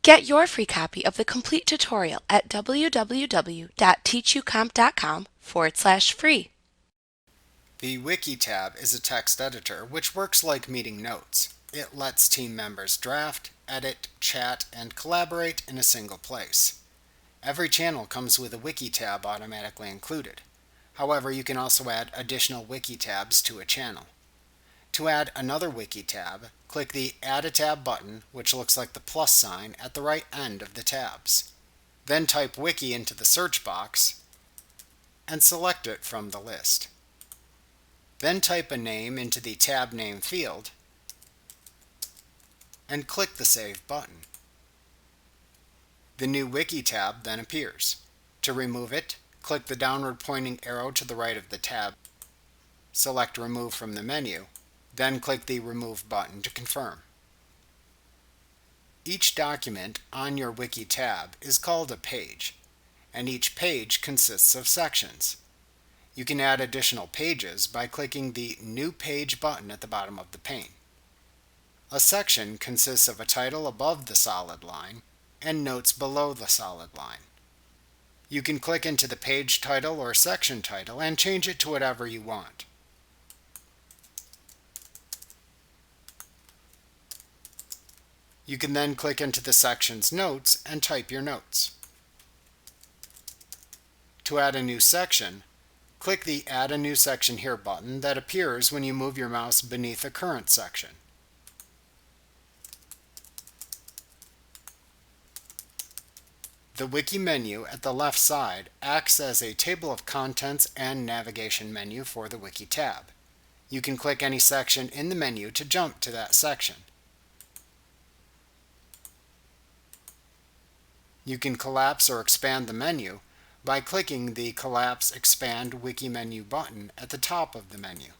Get your free copy of the complete tutorial at www.teachucomp.com/free. The Wiki Tab is a text editor which works like meeting notes. It lets team members draft, edit, chat, and collaborate in a single place. Every channel comes with a Wiki Tab automatically included. However, you can also add additional Wiki Tabs to a channel. To add another Wiki Tab, click the Add a Tab button, which looks like the plus sign at the right end of the tabs. Then type Wiki into the search box and select it from the list. Then type a name into the tab name field and click the Save button. The new Wiki tab then appears. To remove it, click the downward pointing arrow to the right of the tab. Select Remove from the menu, then click the Remove button to confirm. Each document on your Wiki tab is called a page, and each page consists of sections. You can add additional pages by clicking the New Page button at the bottom of the pane. A section consists of a title above the solid line and notes below the solid line. You can click into the page title or section title and change it to whatever you want. You can then click into the section's notes and type your notes. To add a new section, click the Add a New Section Here button that appears when you move your mouse beneath a current section. The Wiki menu at the left side acts as a table of contents and navigation menu for the Wiki tab. You can click any section in the menu to jump to that section. You can collapse or expand the menu by clicking the Collapse Expand Wiki Menu button at the top of the menu.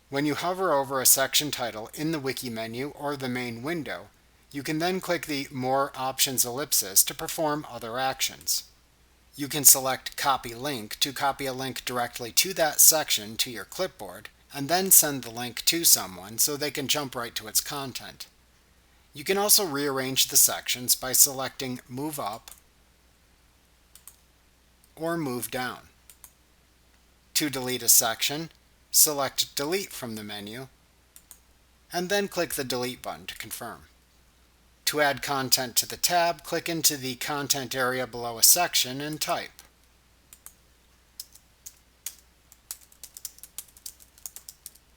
When you hover over a section title in the Wiki menu or the main window, you can then click the More Options ellipsis to perform other actions. You can select Copy Link to copy a link directly to that section to your clipboard, and then send the link to someone so they can jump right to its content. You can also rearrange the sections by selecting Move Up or Move Down. To delete a section, select Delete from the menu, and then click the Delete button to confirm. To add content to the tab, click into the content area below a section and type.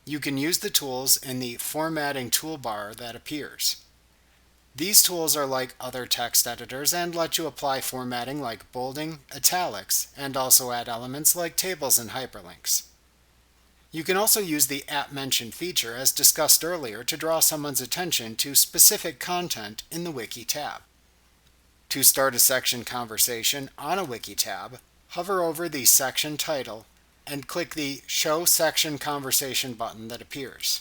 You can use the tools in the Formatting Toolbar that appears. These tools are like other text editors and let you apply formatting like bolding, italics, and also add elements like tables and hyperlinks. You can also use the @mention feature as discussed earlier to draw someone's attention to specific content in the Wiki tab. To start a section conversation on a Wiki tab, hover over the section title and click the Show Section Conversation button that appears.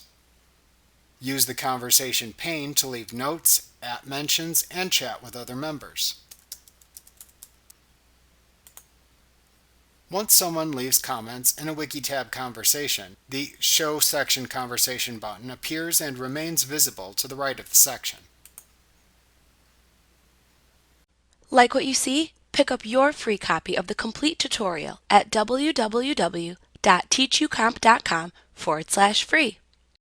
Use the conversation pane to leave notes, @mentions, and chat with other members. Once someone leaves comments in a Wiki tab conversation, the Show Section Conversation button appears and remains visible to the right of the section. Like what you see? Pick up your free copy of the complete tutorial at www.teachucomp.com/free.